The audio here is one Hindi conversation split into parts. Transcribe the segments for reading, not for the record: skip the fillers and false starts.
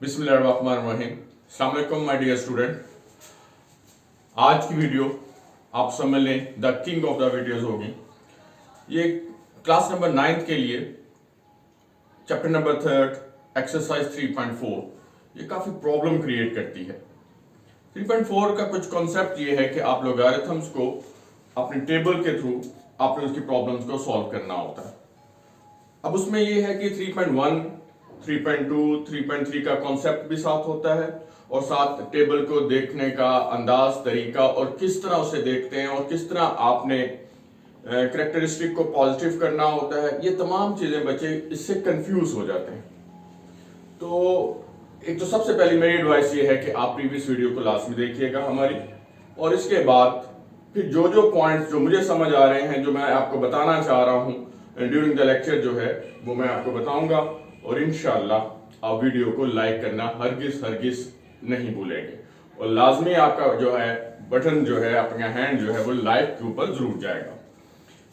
बिस्मिल्लाहिर्रहमानिर्रहीम। अस्सलाम वालेकुम माय डियर स्टूडेंट। आज की वीडियो आप समझ लें the king of the videos होगी। ये क्लास नंबर 9 के लिए चैप्टर नंबर 3 एक्सरसाइज 3.4 ये काफ़ी प्रॉब्लम क्रिएट करती है। 3.4 का कुछ कॉन्सेप्ट ये है कि आप लॉगरिथम्स को अपने टेबल के थ्रू आपने उसकी प्रॉब्लम्स को सॉल्व करना होता है। अब उसमें ये है कि 3.1, 3.2, 3.3 का कॉन्सेप्ट भी साथ होता है और साथ टेबल को देखने का अंदाज, तरीका और किस तरह उसे देखते हैं और किस तरह आपने करेक्टरिस्टिक को पॉजिटिव करना होता है। ये तमाम चीज़ें बच्चे इससे कंफ्यूज हो जाते हैं। तो एक तो सबसे पहली मेरी एडवाइस ये है कि आप प्रीवियस वीडियो को लास्ट में देखिएगा हमारी, और इसके बाद फिर जो जो पॉइंट्स जो मुझे समझ आ रहे हैं, जो मैं आपको बताना चाह रहा हूँ ड्यूरिंग द लेक्चर जो है वो मैं आपको बताऊंगा। और इंशाल्लाह आप वीडियो को लाइक करना हरगिज नहीं भूलेंगे, और लाजमी आपका जो है बटन जो है, अपना हैंड जो है वो लाइक के ऊपर जरूर जाएगा।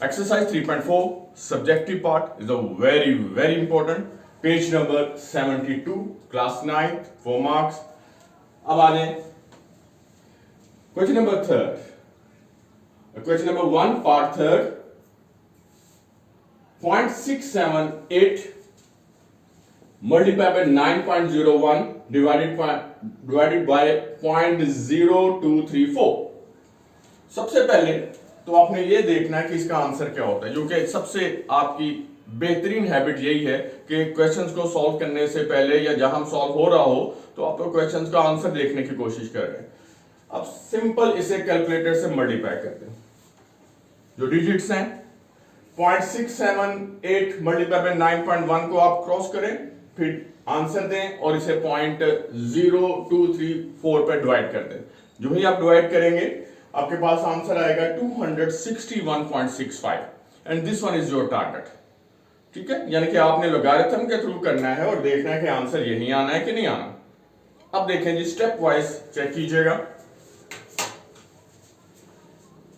Exercise 3.4 subjective part is a very very important, page number 72, class 9, 4 marks. अब आ जाए question number 3, question number 1 part 3, 0.678 multiplied by 9.01 divided by 0.0234। सबसे पहले तो आपने ये देखना है कि इसका आंसर क्या होता है, जो कि सबसे आपकी बेहतरीन हैबिट यही है कि क्वेश्चंस को सॉल्व करने से पहले या जहां सॉल्व हो रहा हो तो आप तो क्वेश्चंस का आंसर देखने की कोशिश कर रहे हैं। अब सिंपल इसे कैलकुलेटर से मल्टीप्लाई करते हैं। जो डिजिट्स हैं 0.678 मल्टीप्लाई बाय 9.1 को आप क्रॉस करें, फिर आंसर दें और इसे 0.0234 पर डिवाइड कर दें। जो ही आप डिवाइड करेंगे आपके पास आंसर आएगा 261.65 and this one is your target. ठीक है, यानी कि आपने लॉगरिथम के थ्रू करना है और देखना है कि आंसर यही आना है कि नहीं आना। अब देखें जी, स्टेप वाइज चेक कीजिएगा।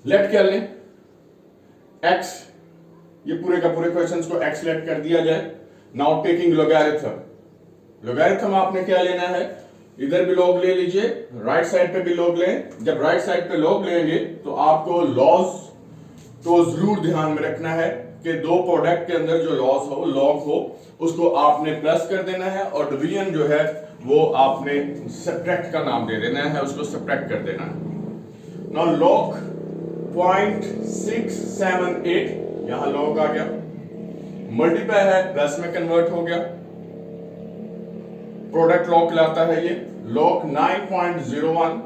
लेट कर लें x, ये पूरे का पूरे क्वेश्चंस को x लेट कर दिया जाए। नाउ टेकिंग लॉगरिथम, लॉगरिथम आपने क्या लेना है, इधर भी लॉग ले लीजिए, राइट साइड पे भी लॉग लें। जब राइट साइड पे लॉग लेंगे तो आपको लॉस तो जरूर ध्यान में रखना है कि दो प्रोडक्ट के अंदर जो लॉस हो, लॉग हो, उसको आपने प्लस कर देना है और डिवीजन जो है वो आपने सब्ट्रैक्ट का नाम दे देना है, उसको सब्ट्रैक्ट कर देना है। नाउ लॉग 0.678 यहां लॉग आ गया, मल्टीप्लाई है प्लस में कन्वर्ट हो गया, प्रोडक्ट लॉग लाता है ये लॉग 9.01,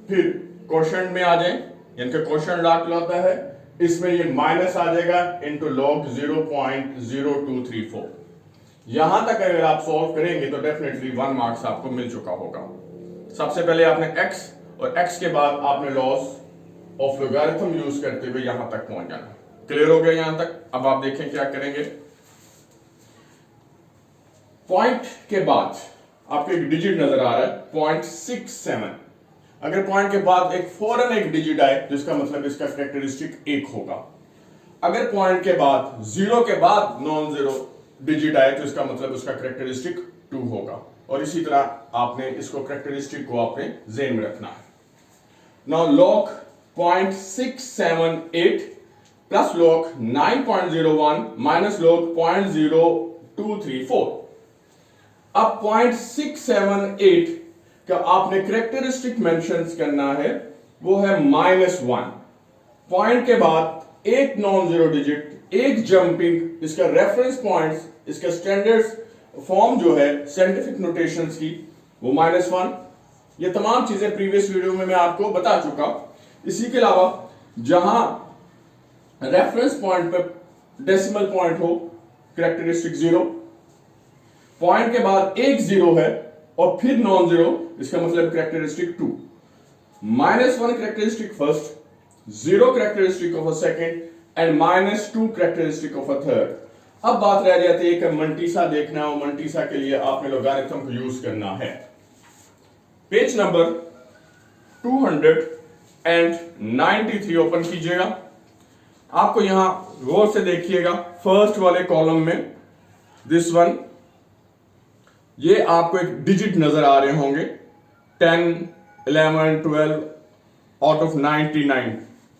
फिर क्वोशंट में आ जाए, यानी कि क्वोशंट लॉग लाता है, इसमें ये माइनस आ जाएगा इनटू लॉग 0.0234। यहां तक अगर आप सॉल्व करेंगे तो डेफिनेटली 1 मार्क्स आपको मिल चुका होगा। सबसे पहले आपने x और x के बाद आपने लॉस ऑफ लॉगरिथम यूज करते हुए यहां तक पहुंच जाना। क्लियर हो गया यहां तक? अब आप देखें क्या करेंगे। पॉइंट के बाद आपको एक डिजिट नजर आ रहा है 0.67। अगर पॉइंट के बाद एक फौरन एक डिजिट आए तो इसका मतलब इसका कैरेक्टरिस्टिक 1 होगा। अगर पॉइंट के बाद जीरो के बाद नॉन जीरो डिजिट आए तो इसका मतलब उसका कैरेक्टरिस्टिक 2 होगा। और इसी तरह आपने इसको कैरेक्टरिस्टिक को आपने ज़हन में रखना है। Now log 0.678 plus log 9.01 minus log 0.0234। अब 0.678 का आपने कैरेक्टरिस्टिक मेंशंस करना है, वो है -1। पॉइंट के बाद एक नॉन जीरो डिजिट, एक जंपिंग, इसका रेफरेंस पॉइंट्स, इसका स्टैंडर्ड फॉर्म जो है साइंटिफिक नोटेशंस की वो -1। ये तमाम चीजें प्रीवियस वीडियो में मैं आपको बता चुका। इसी के अलावा जहां रेफरेंस पॉइंट पर डेसिमल पॉइंट हो कैरेक्टरिस्टिक 0, पॉइंट के बाद एक 0 है और फिर नॉन जीरो, इसका मतलब characteristic 2। -1 characteristic first, 0 characteristic of a second and -2 characteristic of a third. अब बात रह जाती है कि मल्टीसा देखना है, और मल्टीसा के लिए आपने लॉगरिथम को यूज करना है। पेज नंबर 293 ओपन कीजिएगा। आपको यहां गौर से देखिएगा, फर्स्ट वाले कॉलम में दिस वन ये आपको एक डिजिट नजर आ रहे होंगे 10, 11, 12 आउट ऑफ 99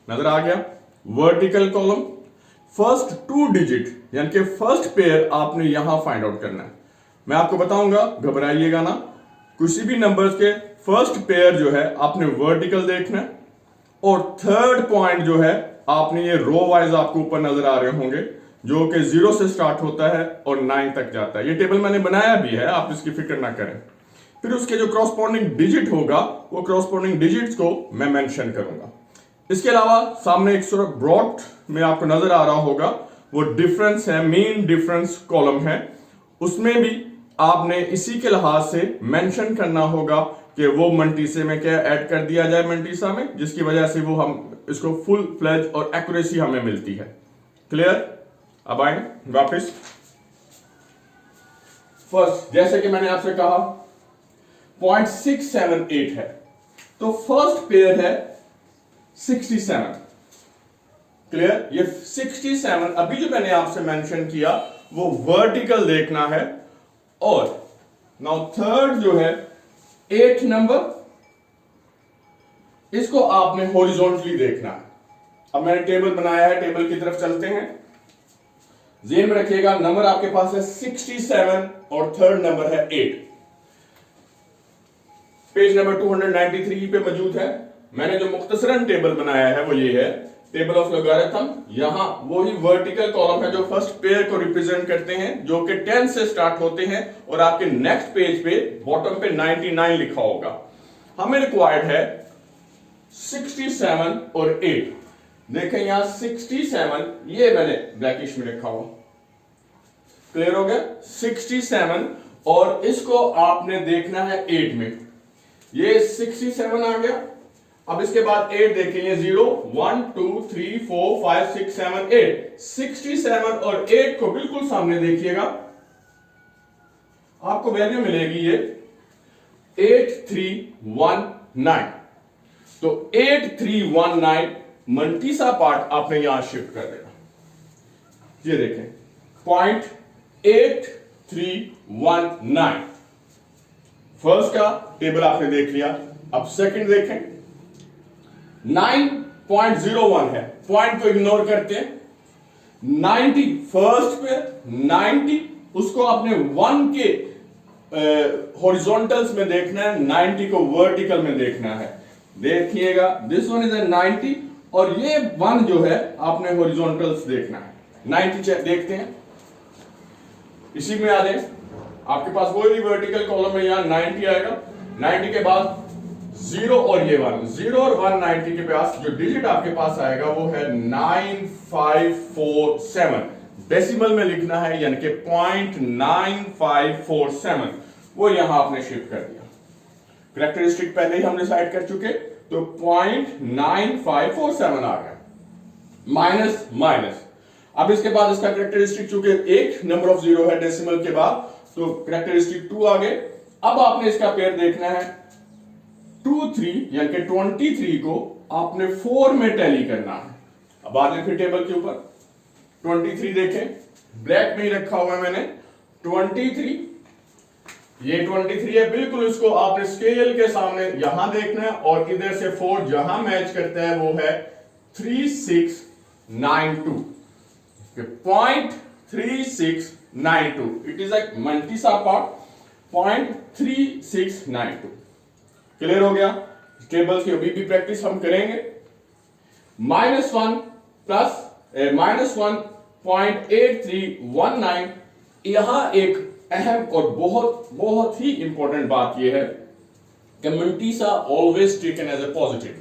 नजर आ गया। वर्टिकल कॉलम फर्स्ट 2 डिजिट यानी कि फर्स्ट पेयर आपने यहां फाइंड आउट करना है। मैं आपको बताऊंगा, घबराइएगा ना। किसी भी नंबर्स के फर्स्ट पेयर जो है आपने वर्टिकल देखना है, और थर्ड पॉइंट जो है आपने ये रो वाइज आपको ऊपर नजर आ रहे होंगे, जो कि 0 से स्टार्ट होता है और 9 तक जाता है। ये टेबल मैंने बनाया भी है, आप इसकी फिक्र ना करें। फिर उसके जो क्रॉसपोंडिंग डिजिट होगा वो क्रॉसपोंडिंग डिजिट्स को मैं मेंशन करूंगा। इसके अलावा सामने एक सिर्फ ब्रॉड में आपको नजर आ रहा होगा, वो डिफरेंस है, मेन डिफरेंस कॉलम है। उसमें भी आपने इसी के लिहाज से मेंशन करना होगा कि वो मंटीसे में क्या ऐड कर दिया जाए मंटीसा में, जिसकी वजह से वो हम इसको फुल फ्लेज और एक्यूरेसी हमें मिलती है। क्लियर? अब आए वापस। फर्स्ट, जैसे कि मैंने आपसे कहा 0.678 है, तो फर्स्ट पेयर है 67। क्लियर? ये 67 अभी जो मैंने आपसे मेंशन किया वो वर्टिकल देखना है, और नाउ थर्ड जो है 8 नंबर, इसको आपने हॉरिजॉन्टली देखना है। अब मैंने टेबल बनाया है, टेबल की तरफ चलते हैं। ज़हन में रखिएगा, नंबर आपके पास है 67 और थर्ड नंबर है 8। पेज नंबर 293 पे मौजूद है। मैंने जो मुख्तसरन टेबल बनाया है वो ये है, टेबल ऑफ लॉगरिथम। यहां वही वर्टिकल कॉलम है जो फर्स्ट पेयर को रिप्रेजेंट करते हैं, जो कि 10 से स्टार्ट होते हैं, और आपके नेक्स्ट पेज पे बॉटम पे 99 लिखा होगा। हमें रिक्वायर्ड है 67 और 8। देखें यहां 67, ये मैंने ब्लैकिश में लिखा हुआ। क्लियर हो गया? 67, और इसको आपने देखना है 8 में। ये 67 आ गया। अब इसके बाद 8 देखें, ये 0, 1, 2, 3, 4, 5, 6, 7, 8। 67 और 8 को बिल्कुल सामने देखिएगा, आपको वैल्यू मिलेगी ये 8319। तो 8319 मंटीसा पार्ट आपने यहां शिफ्ट कर देना। ये देखें 0.8319 फर्स्ट का टेबल आपने देख लिया। अब सेकंड देखें, 9.01 है, पॉइंट को इग्नोर करते हैं। 90 फर्स्ट पे 90, उसको आपने 1 के हॉरिजॉन्टल्स में देखना है, 90 को वर्टिकल में देखना है। देखिएगा, दिस वन इज ए 90, और ये 1 जो है आपने हॉरिजॉन्टल्स देखना है। 90 देखते हैं, इसी में आ जाए। आपके पास वही वर्टिकल कॉलम है, यहां 90 आएगा। 90 के बाद 0 और ये 1, 0 और 1 90 के पास जो डिजिट आपके पास आएगा वो है 9547। डेसिमल में लिखना है, यानी कि 0.9547, वो यहां आपने शिफ्ट कर दिया। कैरेक्टरिस्टिक पहले ही हम डिसाइड कर चुके, तो 0.9547 आ गया। माइनस माइनस, अब इसके बाद इसका कैरेक्टरिस्टिक, चूंकि एक नंबर ऑफ 0 है डेसिमल के बाद, तो कैरेक्टरिस्टिक 2 आ गए। अब आपने इसका पेयर देखना है 2, 3, यानी कि 23 को आपने 4 में टैली करना है। अब आ जाए फिर टेबल के ऊपर, 23 देखें, ब्लैक में ही रखा हुआ है मैंने 23। ये 23 है, बिल्कुल इसको आपने स्केल के सामने यहां देखना है, और इधर से 4 जहां मैच करता है वो है 3692, 0.3692। It is a mantissa part, 0.3692। Clear हो गया? टेबल्स की अभी भी प्रैक्टिस हम करेंगे। -1 प्लस -1.8319। यहां एक अहम और बहुत ही इंपॉर्टेंट बात यह है कि mantissa always taken as a positive.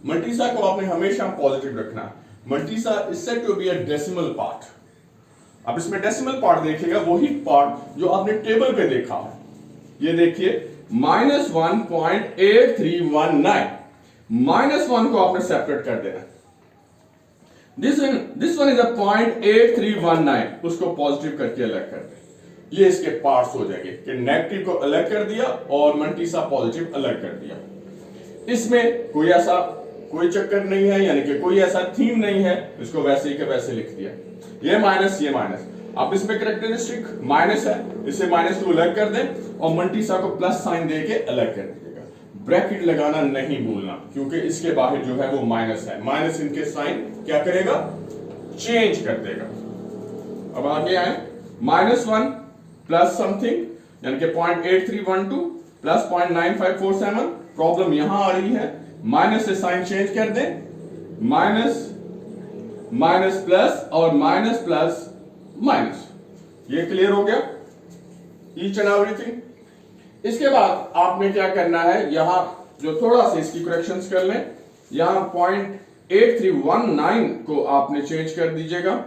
Mantissa को आपने हमेशा पॉजिटिव रखना। Mantissa is said to be a decimal part. अब इसमें डेसिमल पार्ट देखिएगा, वही पार्ट जो आपने टेबल पे देखा है। ये देखिए -1.8319, -1 को आपने सेपरेट कर देना। दिस वन इज अ 0.8319, उसको पॉजिटिव करके अलग कर दे। ये इसके पार्ट्स हो जाएंगे कि नेगेटिव को अलग कर दिया और मंटीसा पॉजिटिव अलग कर दिया। इसमें कोई चक्कर नहीं है, यानी कि कोई ऐसा थीम नहीं है, इसको वैसे ही के वैसे लिख दिया। ये माइनस, ये माइनस। अब इसमें कैरेक्टरिस्टिक माइनस है, इसे -2 अलग कर दें और मल्टीसा को प्लस साइन देके अलग कर दीजिएगा। ब्रैकेट लगाना नहीं भूलना, क्योंकि इसके बाहर जो है वो माइनस है, माइनस इनके साइन क्या करेगा, चेंज कर देगा। अब आगे आए, -1 प्लस समथिंग यानी कि 0.8312 प्लस 0.9547। प्रॉब्लम यहां आ रही है, माइनस से साइन चेंज कर दें, माइनस माइनस प्लस और माइनस प्लस माइनस। ये क्लियर हो गया ईच एंड एवरीथिंग। इसके बाद आपने क्या करना है, यहां जो थोड़ा सा इसकी करेक्शंस कर लें, यहां 0.8319 को आपने चेंज कर दीजिएगा,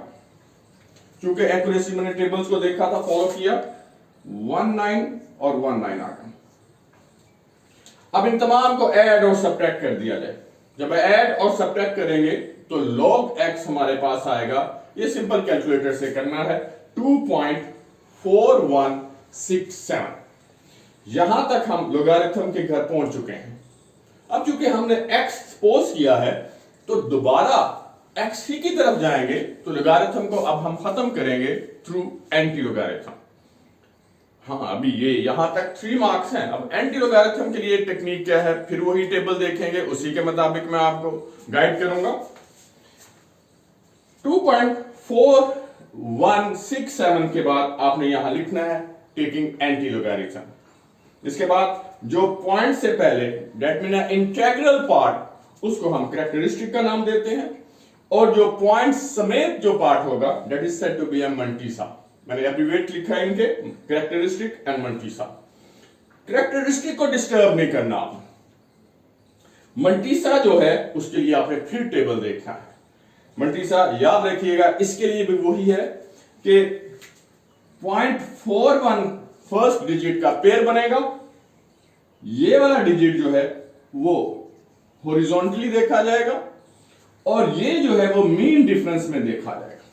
क्योंकि एक्यूरेसी मैंने टेबल्स को देखा था, फॉलो किया, 19 और 19 आ गया। अब इन तमाम को ऐड और सब्ट्रैक्ट कर दिया जाए। जब ऐड और सब्ट्रैक्ट करेंगे तो log x हमारे पास आएगा, ये सिंपल कैलकुलेटर से करना है, 2.4167। यहां तक हम लोगारिथम के घर पहुंच चुके हैं। अब चूंकि हमने x सपोज किया है तो दोबारा x ही की तरफ जाएंगे, तो लोगारिथम को अब हम खत्म करेंगे थ्रू एंटी लोगारिथम। हाँ, अभी ये यहां तक 3 मार्क्स हैं। अब एंटी लोगारिथम के लिए टेक्निक क्या है, फिर वही टेबल देखेंगे, उसी के मुताबिक मैं आपको गाइड करूंगा। 2.4167 के बाद आपने यहां लिखना है टेकिंग एंटी लोगारिथम। इसके बाद जो पॉइंट से पहले डेट मीन इंटीग्रल पार्ट, उसको हम कैरेक्टरिस्टिक का नाम देते हैं, और जो पॉइंट समेत जो पार्ट होगा that is said to be a mantissa. मैंने एब्रिविएट लिखा है इनके, कैरेक्टरिस्टिक एंड मल्टीसा। कैरेक्टरिस्टिक को डिस्टर्ब नहीं करना आप। मल्टीसा जो है उसके लिए आपने फिर टेबल देखना है। मल्टीसा याद रखिएगा, इसके लिए भी वही है कि 0.41 फर्स्ट डिजिट का पेयर बनेगा, ये वाला डिजिट जो है वो हॉरिजॉन्टली देखा जाएगा, और ये जो है वो मीन डिफरेंस में देखा जाएगा,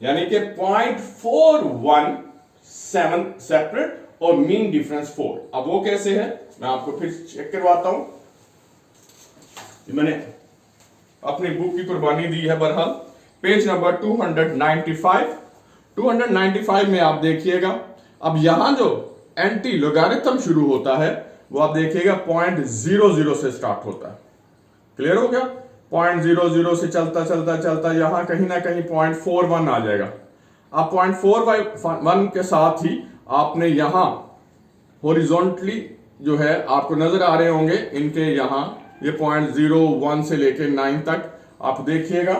यानी कि 0.417 सेपरेट और मीन डिफरेंस 4। अब वो कैसे है मैं आपको फिर चेक करवाता हूं। मैंने अपनी बुक की कुर्बानी दी है बहरहाल। पेज नंबर 295 में आप देखिएगा, अब यहां जो एंटी लोगारिथम शुरू होता है वो आप देखिएगा 0.00 से स्टार्ट होता है। क्लियर हो गया? 0.00 से चलता चलता चलता यहां कहीं ना कहीं 0.41 आ जाएगा। अब 0.41 के साथ ही आपने यहां हॉरिजॉन्टली जो है आपको नजर आ रहे होंगे इनके यहां ये 0.01 से लेके 9 तक आप देखिएगा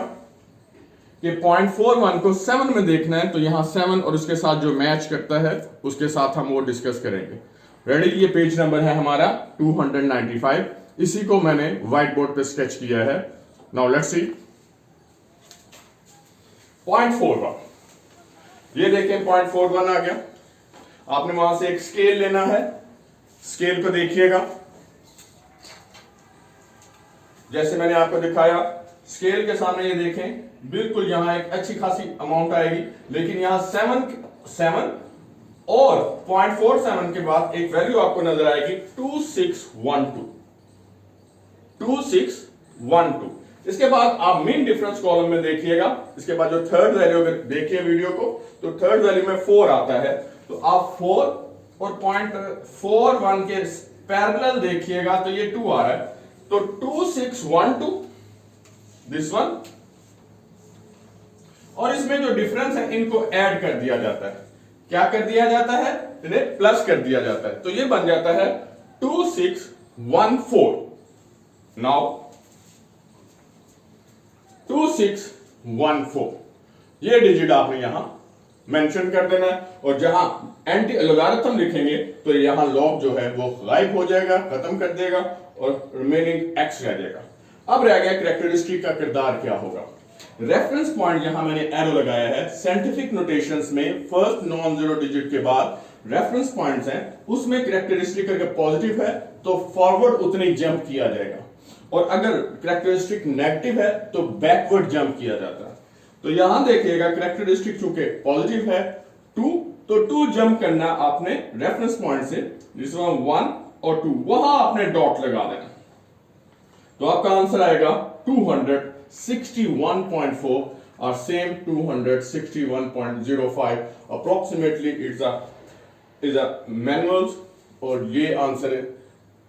कि 0.41 को 7 में देखना है, तो यहां 7 और उसके साथ जो मैच करता है उसके साथ हम वो डिस्कस करेंगे। रेडी? ये पेज नंबर है हमारा 295। इसी को मैंने व्हाइट बोर्ड पे स्केच किया है। Now let's see 0.41। ये देखें 0.41 आ गया। आपने वहां से एक स्केल लेना है, स्केल को देखिएगा जैसे मैंने आपको दिखाया। स्केल के सामने ये देखें, बिल्कुल यहां एक अच्छी खासी अमाउंट आएगी, लेकिन यहां 7 और 0.47 के बाद एक वैल्यू आपको नजर आएगी 2612। इसके बाद आप मीन डिफरेंस कॉलम में देखिएगा। इसके बाद जो थर्ड वैल्यू, अगर देखिए वीडियो को, तो थर्ड वैल्यू में 4 आता है, तो आप 4 और 0.41 के पैरेलल देखिएगा तो ये 2 आ रहा है, तो 2612 दिस वन, और इसमें जो डिफरेंस है इनको ऐड कर दिया जाता है। क्या कर दिया जाता है? इन्हें प्लस कर दिया जाता है, तो ये बन जाता है 2614। नाउ 2614 ये डिजिट आपने यहां मेंशन कर देना है, और जहां एंटी लोगारिथम लिखेंगे तो यहां लॉग जो है वो गायब हो जाएगा, खत्म कर देगा, और रिमेनिंग एक्स रह जाएगा। अब रह गया कैरेक्टरिस्टिक का किरदार क्या होगा। रेफरेंस पॉइंट यहां मैंने एरो लगाया है। साइंटिफिक नोटेशंस में फर्स्ट नॉन जीरो डिजिट के बाद रेफरेंस पॉइंट्स हैं, उसमें कैरेक्टरिस्टिक अगर पॉजिटिव है तो फॉरवर्ड उतनी जंप किया जाएगा, और अगर कैरेक्टरिस्टिक नेगेटिव है तो बैकवर्ड जंप किया जाता है। तो यहां देखिएगा कैरेक्टरिस्टिक चूंकि पॉजिटिव है 2, तो 2 जंप करना आपने रेफरेंस पॉइंट से, जिसमें 1 और 2 वहां आपने डॉट लगा देना, तो आपका आंसर आएगा 261.4। are same 261.05 approximately is a manuals और ये आंसर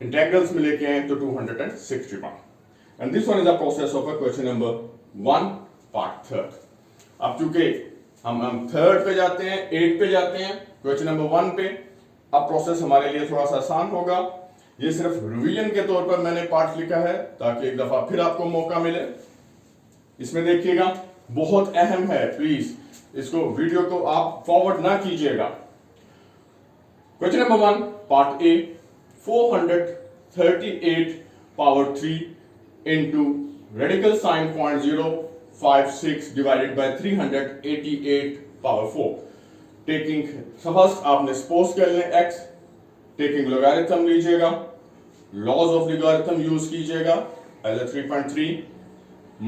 इंटेग्रल्स में लेके आए तो 261 and this one is the process of a question number 1 part third। अब चूंकि हम थर्ड पे जाते हैं 8 पे जाते हैं क्वेश्चन नंबर 1 पे। अब प्रोसेस हमारे लिए थोड़ा सा आसान होगा। ये सिर्फ रिवीजन के तौर पर मैंने पार्ट लिखा है ताकि एक दफा फिर आपको मौका मिले। इसमें देखिएगा बहुत अहम है, प्लीज इसको वीडियो को आप फॉरवर्ड ना कीजिएगा। Question number 1 part A 438 power 3 into radical sine 0.056 divided by 388 power 4 taking first आपने सपोज कर लें x टेकिंग लोगारिथम लीजिएगा, लॉज ऑफ लोगारिथम यूज कीजिएगा एज ए 3.3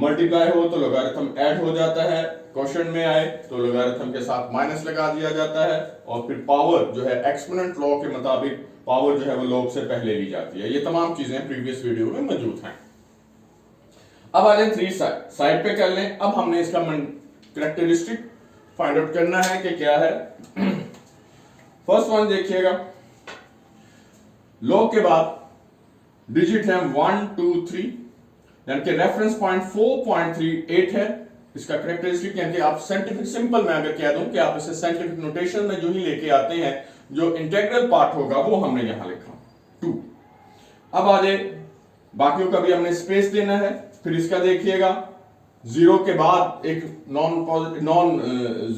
मल्टीप्लाई हो तो लोगारिथम ऐड हो जाता है, क्वेश्चन में आए तो लोगारिथम के साथ माइनस लगा दिया जाता है और फिर पावर जो है एक्सपोनेंट लॉ के मुताबिक पावर जो है वो लॉग से पहले ली जाती है। ये तमाम चीजें प्रीवियस वीडियो में मौजूद हैं। अब आ जाए 3 साइड पे कर लें। अब हमने इसका कैरेक्टरिस्टिक फाइंड आउट करना है कि क्या है। फर्स्ट वन देखिएगा, लॉग के बाद डिजिट है 1 2 3 यानी कि रेफरेंस पॉइंट 4.38 है। इसका कैरेक्टरिस्टिक यानी कि आप साइंटिफिक सिंपल में अगर कह दूं कि आप इसे साइंटिफिक नोटेशन में जो ही लेके आते हैं जो इंटीग्रल पार्ट होगा वो हमने यहां लिखा 2। अब आ जाए बाकियों का भी हमने स्पेस देना है। फिर इसका देखिएगा 0 के बाद एक नॉन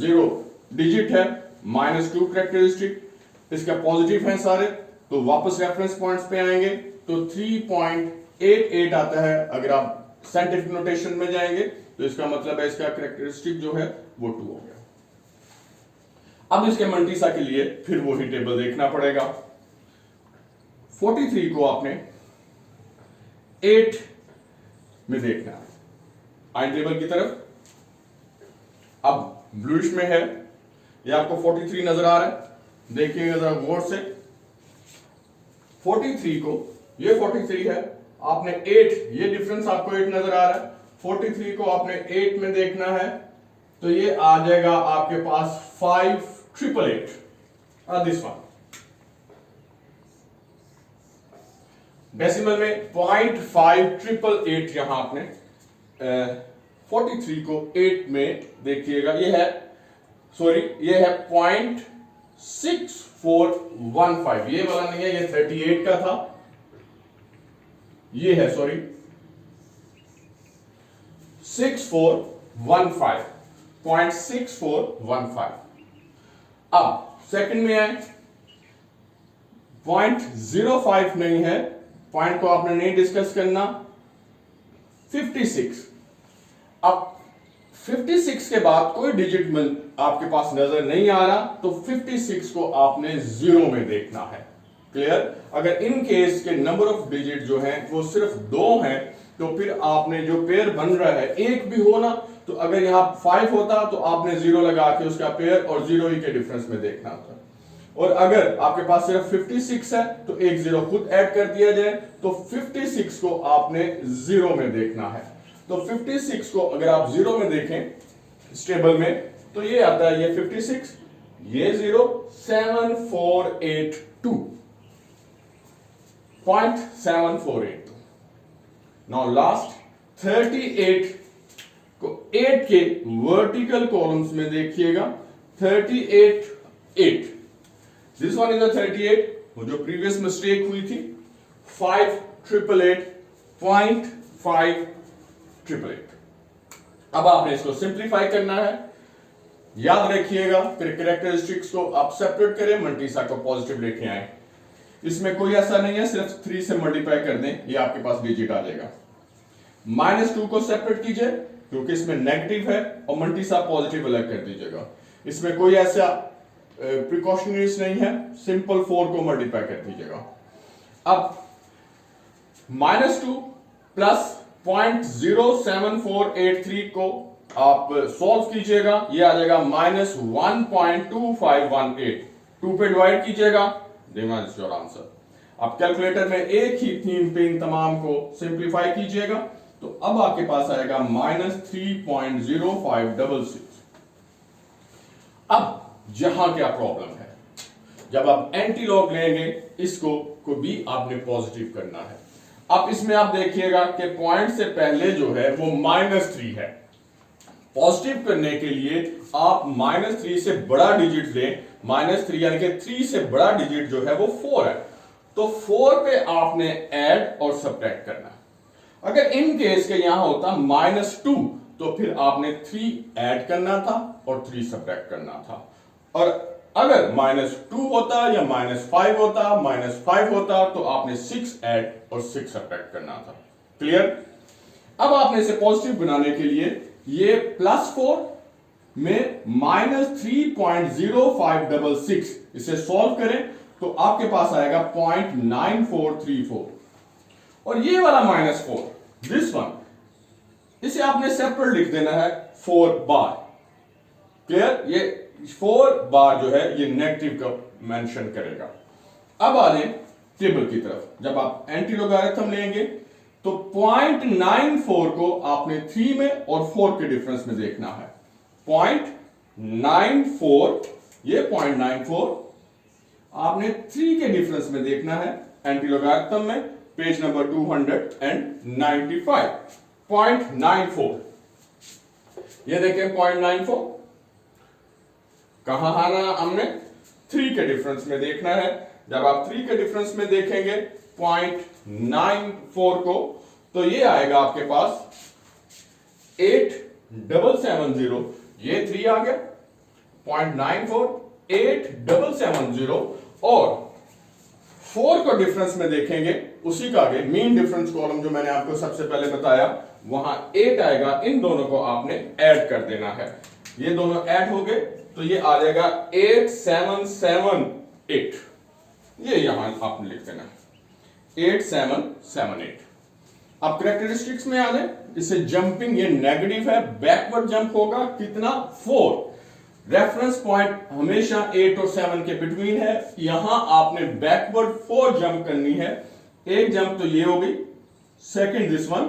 जीरो डिजिट है -2 कैरेक्टरिस्टिक, इसका पॉजिटिव है सारे तो वापस रेफरेंस पॉइंट्स पे आएंगे तो 3.88 आता है। अगर आप साइंटिफिक नोटेशन में जाएंगे तो इसका मतलब है इसका कैरेक्टरिस्टिक जो है वो 2 हो गया। अब इसके मंटीसा के लिए फिर वही टेबल देखना पड़ेगा। 43 को आपने 8 में देखना है आई टेबल की तरफ। अब ब्लूइश में है, ये आपको 43 नजर आ रहा है, देखिएगा जरा गौर से। 43 को ये 43 है, आपने 8 ये डिफरेंस आपको 8 नजर आ रहा है, 43 को आपने 8 में देखना है तो ये आ जाएगा आपके पास 5888 दिस वन। डेसिमल में 0.5888 यहां आपने 43 को 8 में देखिएगा, ये है 0.6415। ये वाला नहीं है, ये 38 का था, ये है 0.6415। अब सेकंड में आए 0.05 नहीं है, पॉइंट को आपने नहीं डिस्कस करना। 56, अब 56 के बाद कोई डिजिट आपके पास नजर नहीं आ रहा तो 56 को आपने 0 में देखना है। क्लियर? अगर इन केस के नंबर ऑफ डिजिट जो हैं वो सिर्फ 2 हैं तो फिर आपने जो पेयर बन रहा है एक भी हो ना, तो अगर यहां 5 होता तो आपने 0 लगा के उसका पेयर और 0 ही के डिफरेंस में देखना होता। और अगर आपके पास सिर्फ 56 है तो एक 0 खुद ऐड कर दिया जाए तो 56 को आपने 0 में देखना है। तो 56 को अगर आप 0 में देखें इस टेबल में तो ये आता है, ये 56, ये 0, 0.748। नाउ लास्ट 38 को 8 के वर्टिकल कॉलम्स में देखिएगा, 38 8 दिस वन इज 38, वो जो प्रीवियस मिस्टेक हुई थी 5888.588। अब आपने इसको सिंप्लीफाई करना है, याद रखिएगा। फिर कैरेक्टरिस्टिक्स को आप सेपरेट करें, मल्टीसा को पॉजिटिव लेके आए। इसमें कोई ऐसा नहीं है सिर्फ 3 से मल्टीप्लाई कर दें, ये आपके पास डिजिट आ जाएगा। -2 को सेपरेट कीजिए क्योंकि इसमें नेगेटिव है और मल्टीसा पॉजिटिव अलग कर दीजिएगा। इसमें कोई ऐसा प्रिकॉशनरीज नहीं है, सिंपल 4 को मल्टीप्लाई कर दीजिएगा। अब -2 प्लस 0.07483 को आप सॉल्व कीजिएगा, ये आ जाएगा -1.2518। 2 पे डिवाइड कीजिएगा, देना योर आंसर। आप कैलकुलेटर में एक ही थीम पे इन तमाम को सिंप्लीफाई कीजिएगा तो तो अब आपके पास आएगा -3.0566। अब जहां क्या प्रॉब्लम है, जब आप एंटी लॉग लेंगे इसको को भी आपने पॉजिटिव करना है। अब इसमें आप देखिएगा कि पॉइंट से पहले जो है वो -3 है। पॉजिटिव करने के लिए आप -3 से बड़ा डिजिट लें, -3 यानी कि 3 से बड़ा डिजिट जो है वो 4 है, तो 4 पे आपने ऐड और सब्ट्रैक्ट करना। अगर इन केस के यहां होता -2 तो फिर आपने 3 ऐड करना था और 3 सब्ट्रैक्ट करना था। और अगर -2 होता या -5 होता, -5 होता तो आपने 6 ऐड और 6 सब्ट्रैक्ट करना था। क्लियर? अब आपने इसे पॉजिटिव बनाने के लिए ये +4 में -3.0566 इसे सॉल्व करें तो आपके पास आएगा 0.9434। और ये वाला -4 दिस वन, इसे आपने सेपरेट लिख देना है 4 बार। क्लियर? ये 4 बार जो है ये नेगेटिव का मेंशन करेगा। अब आ जाए टेबल की तरफ। जब आप एंटी लोगारिथम लेंगे तो 0.94 को आपने 3 में और 4 के डिफरेंस में देखना है। 0.94, ये 0.94 आपने 3 के डिफरेंस में देखना है एंटी लोगारिथम में, पेज नंबर 295। 0.94, ये देखें 0.94 कहां आना, हमने 3 के डिफरेंस में देखना है। जब आप 3 के डिफरेंस में देखेंगे 0.94 को तो ये आएगा आपके पास 8770, ये 3 आ गया 0.94 8770, और 4 को डिफरेंस में देखेंगे उसी का आगे मीन डिफरेंस कॉलम जो मैंने आपको सबसे पहले बताया वहां 8 आएगा, इन दोनों को आपने ऐड कर देना है। ये दोनों ऐड हो गए तो ये आ जाएगा 8778, ये यहां आपने लिख देना 8778। अब कैरेक्टरिस्टिक्स में आ जाए, इससे जंपिंग ये नेगेटिव है, बैकवर्ड जंप होगा कितना 4। रेफरेंस पॉइंट हमेशा 8 और 7 के बिटवीन है, यहां आपने बैकवर्ड 4 जंप करनी है। एक जंप तो ये हो गई, second this one,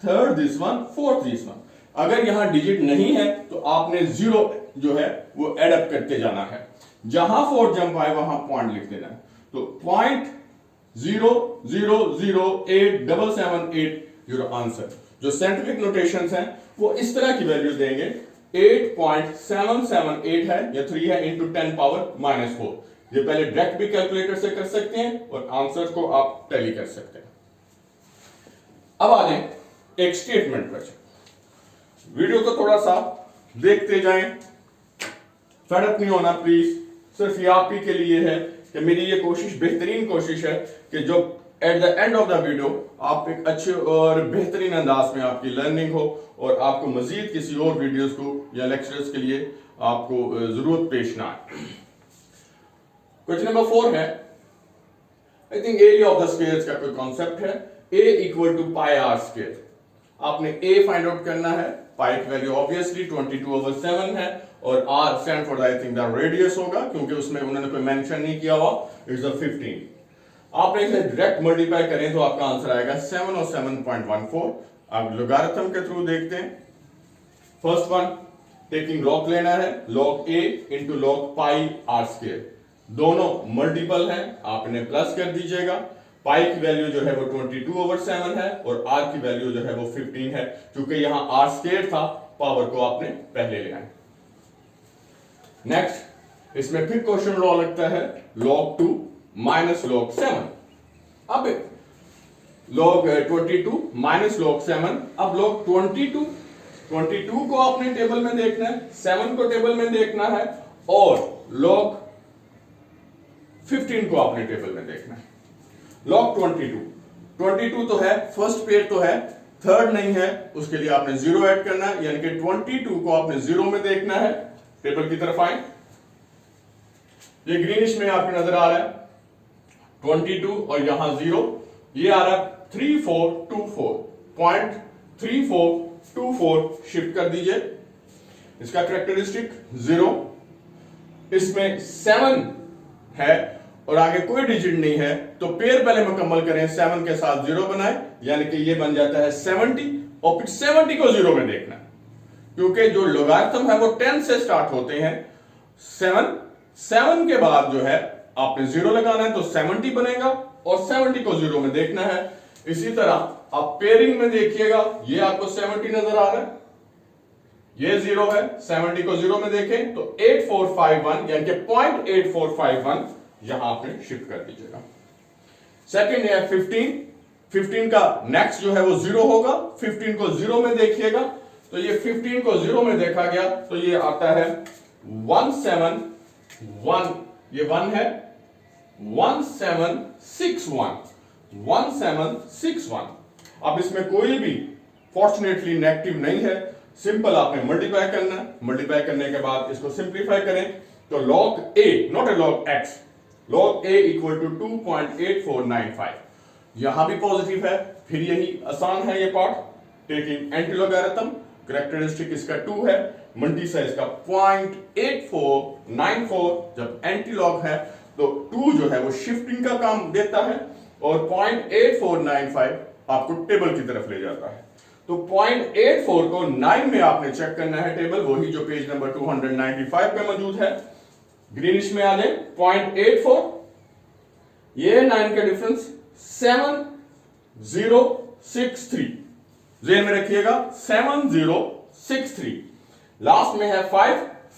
third this one, fourth this one. अगर यहां डिजिट नहीं है तो आपने 0 जो है वो एड अप करके जाना है, जहां 4 जंप आए वहां पॉइंट लिख देना है। तो 0.0008778 योर आंसर। जो साइंटिफिक नोटेशंस हैं वो इस तरह की वैल्यू देंगे, 8.778 है या 3 है इंटू 10 पावर -4। ये पहले डायरेक्ट भी कैलकुलेटर से कर सकते हैं और आंसर को आप टैली कर सकते हैं। अब आ जाए एक स्टेटमेंट पर। वीडियो को थोड़ा सा देखते जाएं, फेडअप नहीं होना प्लीज। सिर्फ ये आप ही के लिए है कि मेरी ये कोशिश, बेहतरीन कोशिश है कि जो at the end of the video आप एक अच्छे और बेहतरीन अंदाज में आपकी लर्निंग हो और आपको मजीद किसी और वीडियोस को या लेक्चर्स के लिए आपको जरूरत पेश ना आए। क्वेश्चन नंबर 4 है, I think area of the squares का कोई कॉन्सेप्ट है। a equal to pi r square. आपने a फाइंड आउट करना है, पाई की वैल्यू ऑब्वियसली 22/7 है और r stand for I think the radius होगा क्योंकि उसमें उन्होंने कोई मेंशन नहीं किया हुआ, इट्स 15। आपने इसे डायरेक्ट मल्टीप्लाई करें तो आपका आंसर आएगा 7 और 7.14। अब लोगारिथम के थ्रू देखते हैं। फर्स्ट वन, टेकिंग लॉग लेना है, log a into log pi r square, दोनों मल्टीपल हैं, आप इन्हें प्लस कर दीजिएगा। पाई की वैल्यू जो है वो 22/7 है और r की वैल्यू जो है वो 15 है। क्योंकि यहां r स्क्वायर था, पावर को आपने पहले लेना है। नेक्स्ट, इसमें फिर क्वेश्चन लॉ लगता है, log 2 माइनस log 7। अब log 22 माइनस log 7, अब log 22 को आपने टेबल में देखना है, 7 को टेबल में देखना है और log 15 को आपने टेबल में देखना है। log 22 तो है, फर्स्ट पेयर तो है, थर्ड नहीं है, उसके लिए आपने 0 ऐड करना है, यानी कि 22 को आपने 0 में देखना है। टेबल की तरफ आए, ये ग्रीनिश में आपको नजर आ रहा है 22 और यहां 0, ये आ रहा है 3424, 0.3424 शिफ्ट कर दीजिए। इसका कैरेक्टरिस्टिक 0, इसमें 7 है और आगे कोई डिजिट नहीं है, तो पेयर पहले मुकम्मल करें, 7 के साथ 0 बनाए, यानी कि ये बन जाता है 70 और फिर 70 को 0 में देखना है, क्योंकि जो लोगारिथम है वो 10 से स्टार्ट होते हैं। 7 के बाद जो है आपने 0 लगाना है तो 70 बनेगा और 70 को 0 में देखना है। इसी तरह आप पेयरिंग में देखिएगा, ये आपको 70 नजर आ रहा है, ये 0 है, 70 को 0 में देखें तो 8451 यानी कि 0.8451 यहां आपने शिफ्ट कर दीजिएगा। सेकंड है 15 का नेक्स्ट जो है वो 0 होगा, 15 को 0 में देखिएगा तो ये 15 को 0 में देखा गया तो ये आता है 171, ये 1 है, 1761। अब इसमें कोई भी फॉर्चुनेटली नेगेटिव नहीं है, सिंपल आपने मल्टीप्लाई करना है। मल्टीप्लाई करने के बाद इसको सिंप्लीफाई करें तो log a not a log x, log a equal to 2.8495, यहां भी पॉजिटिव है। फिर यही आसान है ये part, taking anti logarithm, characteristic इसका 2 है, मल्टीप्लाई इसका 0.8494, जब एंटी लॉग है तो 2 जो है वो शिफ्टिंग का काम देता है और 0.8495 आपको टेबल की तरफ ले जाता है। तो 0.84 को 9 में आपने चेक करना है टेबल, वही जो पेज नंबर 295 पे मौजूद है। ग्रीनिश में आ जाए 0.84, ये 9 का डिफरेंस 7063, जेन में रखिएगा 7063। लास्ट में है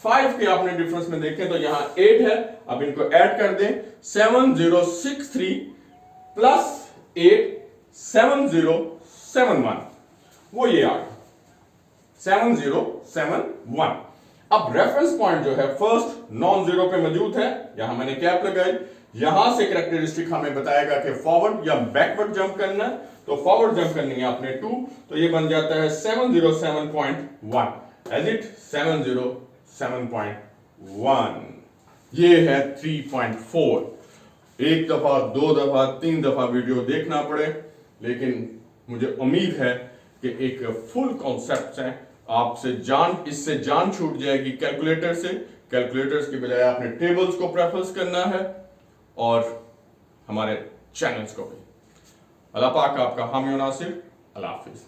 5 के आपने डिफरेंस में देखें तो यहां 8 है, अब इनको ऐड कर दें 7063 प्लस 8 7071, वो ये आ गया 7071। अब रेफरेंस पॉइंट जो है फर्स्ट नॉन जीरो पे मौजूद है, यहां मैंने कैप लगाई। यहां से कैरेक्टरिस्टिक हमें बताएगा कि फॉरवर्ड या बैकवर्ड जंप करना है, तो फॉरवर्ड जंप करनी है आपने 2, तो ये बन जाता है 707.1, एज इट 707.1। ये है 3.4। एक दफा, 2 दफा, 3 दफा वीडियो देखना पड़े, लेकिन मुझे उम्मीद है कि एक फुल कॉन्सेप्ट है आपसे इससे जान छूट जाएगी कैलकुलेटर से। कैलकुलेटर्स के बजाय आपने टेबल्स को प्रेफरेंस करना है और हमारे चैनल्स को भी। अल्लाह पाक आपका हामी और नासिर। अल्लाह हाफिज।